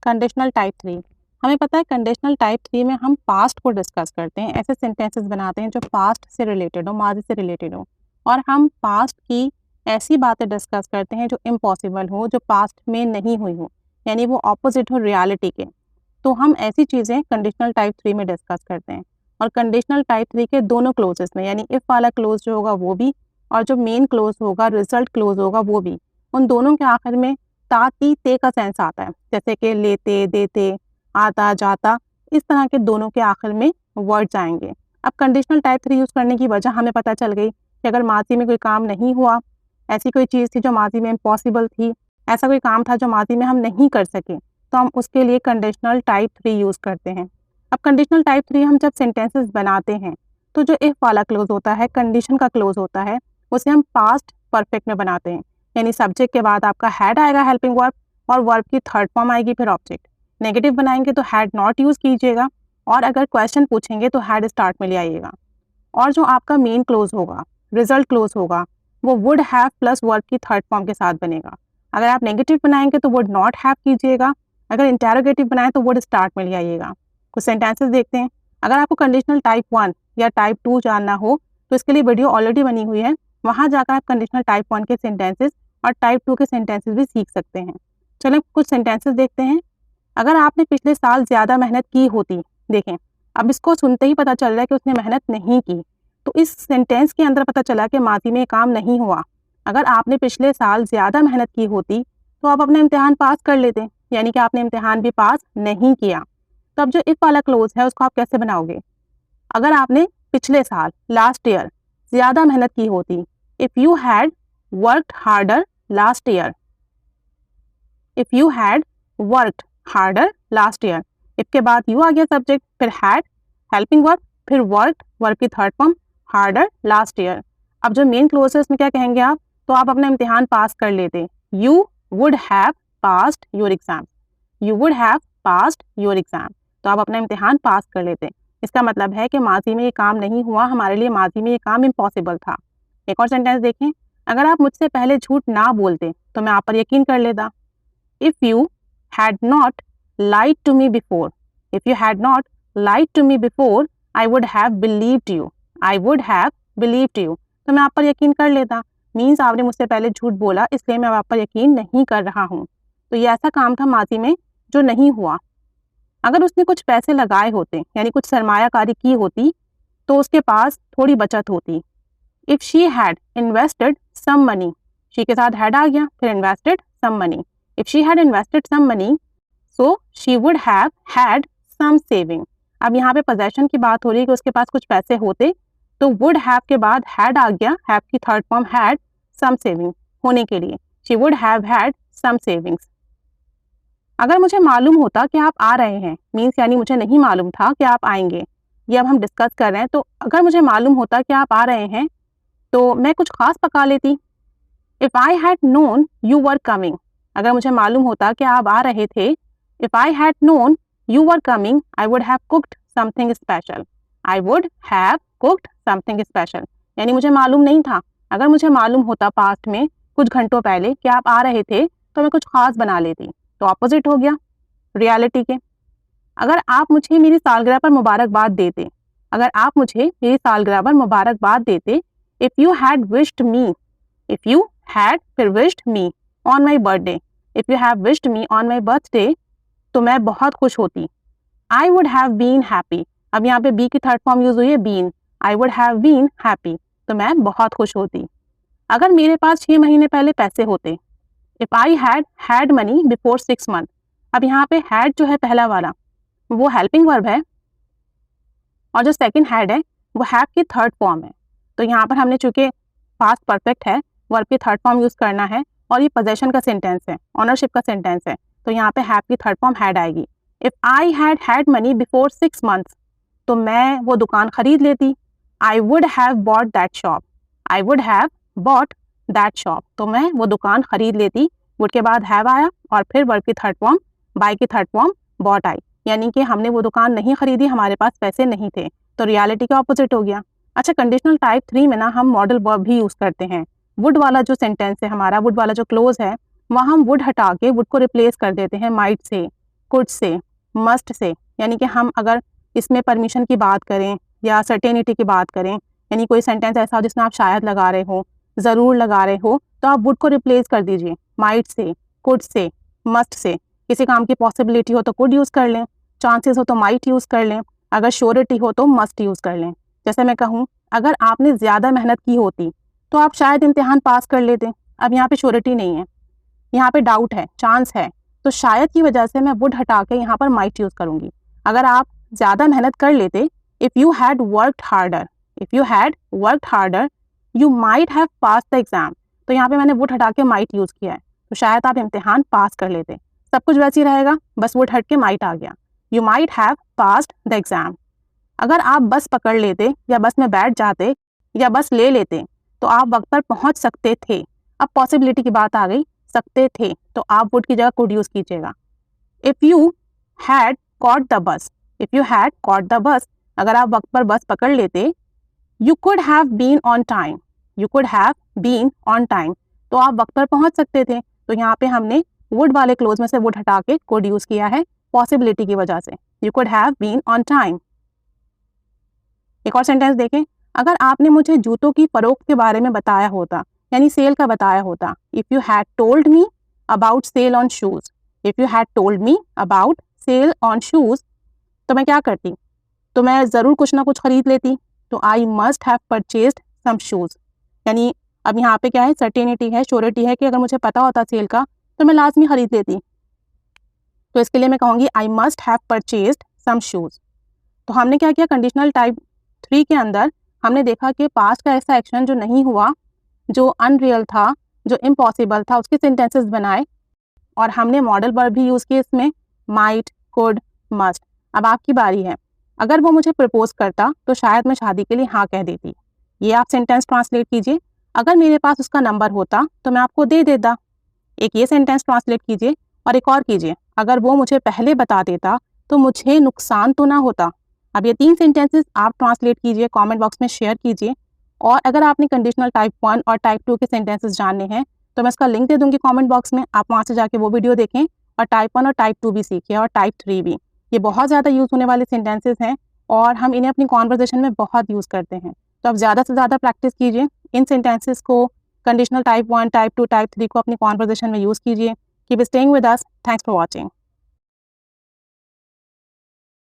Conditional type 3। हमें पता है कंडीशनल टाइप 3 में हम पास्ट को डिस्कस करते हैं, ऐसे सेंटेंसेस बनाते हैं जो पास्ट से रिलेटेड हो, माजी से रिलेटेड हो, और हम पास्ट की ऐसी बातें डिस्कस करते हैं जो इम्पॉसिबल हो, जो पास्ट में नहीं हुई हो, यानी वो ऑपोजिट हो रियलिटी के। तो हम ऐसी चीज़ें कंडीशनल टाइप 3 में डिस्कस करते हैं। और कंडीशनल टाइप 3 के दोनों क्लोजेस में, यानी इफ़ वाला क्लोज जो होगा वो भी, और जो मेन क्लोज होगा, रिजल्ट क्लोज होगा वो भी, उन दोनों के आखिर में ता ती ते का सेंस आता है, जैसे कि लेते, देते, आता, जाता, इस तरह के दोनों के आखिर में वर्ड्स आएंगे। अब कंडीशनल टाइप 3 यूज़ करने की वजह हमें पता चल गई कि अगर माजी में कोई काम नहीं हुआ, ऐसी कोई चीज़ थी जो माजी में इम्पॉसिबल थी, ऐसा कोई काम था जो माजी में हम नहीं कर सके, तो हम उसके लिए कंडीशनल टाइप 3 यूज़ करते हैं। अब कंडीशनल टाइप 3 हम जब सेंटेंसेस बनाते हैं तो जो इफ़ वाला क्लोज होता है, कंडीशन का क्लोज होता है, उसे हम पास्ट परफेक्ट में बनाते हैं, यानी सब्जेक्ट के बाद आपका हैड आएगा हेल्पिंग वर्ब, और वर्ब की थर्ड फॉर्म आएगी फिर ऑब्जेक्ट। नेगेटिव बनाएंगे तो हैड नॉट यूज़ कीजिएगा, और अगर क्वेश्चन पूछेंगे तो हैड स्टार्ट में ले आइएगा। और जो आपका मेन क्लोज होगा, रिजल्ट क्लोज होगा, वो वुड हैव प्लस वर्ब की थर्ड फॉर्म के साथ बनेगा। अगर आप नेगेटिव बनाएंगे तो वुड नॉट हैव कीजिएगा, अगर इंटेरोगेटिव बनाए तो वुड स्टार्ट में ले आइएगा। कुछ सेंटेंसेस देखते हैं। अगर आपको कंडीशनल टाइप 1 या टाइप 2 जानना हो तो इसके लिए वीडियो ऑलरेडी बनी हुई है, वहाँ जाकर आप कंडीशनल टाइप 1 के सेंटेंसेस और टाइप 2 के सेंटेंसेस भी सीख सकते हैं। चलें कुछ सेंटेंसेस देखते हैं। अगर आपने पिछले साल ज़्यादा मेहनत की होती, देखें अब इसको सुनते ही पता चल रहा है कि उसने मेहनत नहीं की, तो इस सेंटेंस के अंदर पता चला कि माजी में काम नहीं हुआ। अगर आपने पिछले साल ज़्यादा मेहनत की होती तो आप अपना इम्तिहान पास कर लेते, यानी कि आपने इम्तिहान भी पास नहीं किया। तो अब जो इफ़ वाला क्लोज है उसको आप कैसे बनाओगे? अगर आपने पिछले साल, लास्ट ईयर, ज़्यादा मेहनत की होती, if you had worked harder last year, if you had worked harder last year, if के बाद यू आ गया सब्जेक्ट, फिर हैड हेल्पिंग वर्ब, फिर वर्कड वर्ब की third form, harder last year. अब जो मेन क्लोज है उसमें क्या कहेंगे आप? तो आप अपना इम्तिहान पास कर लेते, you would have passed your exam, you would have passed your exam. तो आप अपना इम्तिहान पास कर लेते। इसका मतलब है कि माजी में ये काम नहीं हुआ, हमारे लिए माजी में ये काम इम्पॉसिबल था। एक और सेंटेंस देखें। अगर आप मुझसे पहले झूठ ना बोलते तो मैं आप पर यकीन कर लेता। If you had not lied to me before, if you had not lied to me before, I would have believed you, I would have believed you. तो मैं आप पर यकीन कर लेता, मीन्स आपने मुझसे पहले झूठ बोला इसलिए मैं आप पर यकीन नहीं कर रहा हूँ। तो ये ऐसा काम था माजी में जो नहीं हुआ। अगर उसने कुछ पैसे लगाए होते, यानी कुछ सरमायाकारी की होती, तो उसके पास थोड़ी बचत होती। If she had invested some money, she के साथ हैड आ गया, फिर invested some money. If she had invested some money, so she would have had some saving. अब यहाँ पे पोजेशन की बात हो रही है कि उसके पास कुछ पैसे होते, तो वुड हैव के बाद हैड आ गया, हैव की third form had, some saving होने के लिए she would have had some savings. अगर मुझे मालूम होता कि आप आ रहे हैं, मीन्स यानी मुझे नहीं मालूम था कि आप आएंगे, ये अब हम डिस्कस कर रहे हैं। तो अगर मुझे मालूम होता कि आप आ रहे हैं तो मैं कुछ खास पका लेती। If I had known you were coming, अगर मुझे मालूम होता कि आप आ रहे थे, if I had known you were coming, I would have cooked something special, I would have cooked something special. यानी मुझे मालूम नहीं था, अगर मुझे मालूम होता पास्ट में कुछ घंटों पहले कि आप आ रहे थे तो मैं कुछ खास बना लेती। तो ऑपोजिट हो गया रियलिटी के। अगर आप मुझे मेरी सालगिरह पर मुबारकबाद देते, अगर आप मुझे मेरी सालगिरह पर मुबारकबाद देते, if you had wished me, if you had फिर wished me on my birthday, if you have wished me on my birthday, तो मैं बहुत खुश होती। I would have been happy, अब यहाँ पे बी की थर्ड फॉर्म यूज हुई है been, I would have been happy, तो मैं बहुत खुश होती। अगर मेरे पास 6 महीने पहले पैसे होते, if I had money before 6 month, अब यहाँ पे हैड जो है पहला वाला वो हेल्पिंग वर्ब है, और जो सेकंड हैड है वो हैव की थर्ड फॉर्म है। तो यहाँ पर हमने चूंकि पास्ट परफेक्ट है, वर्ब की थर्ड फॉर्म यूज़ करना है, और ये पोजेशन का सेंटेंस है, ऑनरशिप का सेंटेंस है, तो यहाँ पे हैव की थर्ड फॉर्म हैड आएगी। If I had money before 6 months, तो मैं वो दुकान खरीद लेती। आई would have bought that shop, I would have bought that shop, तो मैं वो दुकान खरीद लेती। वुड के बाद हैव आया, और फिर वर्ब की थर्ड फॉर्म बाय की थर्ड फॉर्म बॉट आई, यानी कि हमने वो दुकान नहीं खरीदी, हमारे पास पैसे नहीं थे। तो रियलिटी का ऑपोजिट हो गया। अच्छा, कंडीशनल टाइप 3 में ना हम मॉडल वर्ब भी यूज़ करते हैं। वुड वाला जो सेंटेंस है हमारा, वुड वाला जो क्लोज है, वहाँ हम वुड हटा के वुड को रिप्लेस कर देते हैं might say, could say, must say, यानी कि हम अगर इसमें परमिशन की बात करें या सर्टेनिटी की बात करें, यानी कोई सेंटेंस ऐसा हो जिसमें आप शायद लगा रहे हो, ज़रूर लगा रहे हो, तो आप वुड को रिप्लेस कर दीजिए might say, could say, must say. किसी काम की पॉसिबिलिटी हो तो कुड यूज़ कर लें, चांसेस हो तो माइट यूज़ कर लें, अगर श्योरिटी हो तो मस्ट यूज़ कर लें। जैसे मैं कहूँ, अगर आपने ज़्यादा मेहनत की होती तो आप शायद इम्तिहान पास कर लेते। अब यहाँ पे श्योरिटी नहीं है, यहाँ पे डाउट है, चांस है, तो शायद की वजह से मैं वुड हटा के यहाँ पर माइट यूज़ करूँगी। अगर आप ज़्यादा मेहनत कर लेते, if you had worked harder, if you had worked harder you might have pass the exam, तो यहाँ पे मैंने वुड हटा के माइट यूज़ किया है, तो शायद आप इम्तिहान पास कर लेते। सब कुछ वैसे ही रहेगा, बस वुड हट के माइट आ गया। You might have passed the exam. अगर आप बस पकड़ लेते या बस में बैठ जाते या बस ले लेते तो आप वक्त पर पहुंच सकते थे। अब पॉसिबिलिटी की बात आ गई, सकते थे, तो आप वुड की जगह कुड यूज़ कीजिएगा। If you had caught the bus, if you had caught the bus, अगर आप वक्त पर बस पकड़ लेते, you could have been on time, you could have been on time, तो आप वक्त पर पहुंच सकते थे। तो यहाँ पे हमने वुड वाले क्लोज में से वुड हटा के कुड यूज़ किया है पॉसिबिलिटी की वजह से। You could have been on time. एक और सेंटेंस देखें, अगर आपने मुझे जूतों की फरोख्त के बारे में बताया होता, यानी सेल का बताया होता, if you had told me about sale on shoes, if you had told me about sale on shoes, तो मैं क्या करती, तो मैं ज़रूर कुछ ना कुछ खरीद लेती। तो I must have purchased some shoes, यानी अब यहाँ पे क्या है, सर्टेनिटी है, श्योरिटी है कि अगर मुझे पता होता सेल का तो मैं लाजमी खरीद लेती। तो इसके लिए मैं कहूँगी I must have purchased some shoes. तो हमने क्या किया, कंडीशनल टाइप 3 के अंदर हमने देखा कि पास्ट का ऐसा एक्शन जो नहीं हुआ, जो अनरियल था, जो इम्पॉसिबल था, उसके सेंटेंसेस बनाए और हमने मॉडल वर्ब भी यूज़ किए इसमें, माइट, कुड, मस्ट। अब आपकी बारी है, अगर वो मुझे प्रपोज करता तो शायद मैं शादी के लिए हाँ कह देती। ये आप सेंटेंस ट्रांसलेट कीजिए, अगर मेरे पास उसका नंबर होता तो मैं आपको दे देता। एक ये सेंटेंस ट्रांसलेट कीजिए और एक और कीजिए, अगर वो मुझे पहले बता देता तो मुझे नुकसान तो ना होता। अब ये 3 सेंटेंसेस आप ट्रांसलेट कीजिए, कमेंट बॉक्स में शेयर कीजिए। और अगर आपने कंडीशनल टाइप 1 और टाइप 2 के सेंटेंसेस जानने हैं तो मैं इसका लिंक दे दूँगी कमेंट बॉक्स में, आप वहाँ से जाके वो वीडियो देखें और टाइप 1 और टाइप 2 भी सीखिए और टाइप 3 भी। ये बहुत ज़्यादा यूज़ होने वाले सेंटेंसेस हैं और हम इन्हें अपनी कॉन्वर्जेशन में बहुत यूज़ करते हैं। तो आप ज़्यादा से ज़्यादा प्रैक्टिस कीजिए इन सेंटेंसेस को, कंडीशनल टाइप 1, टाइप 2, टाइप 3 को अपनी कॉन्वर्जेशन में यूज़ कीजिए। Keep staying with us, thanks for watching.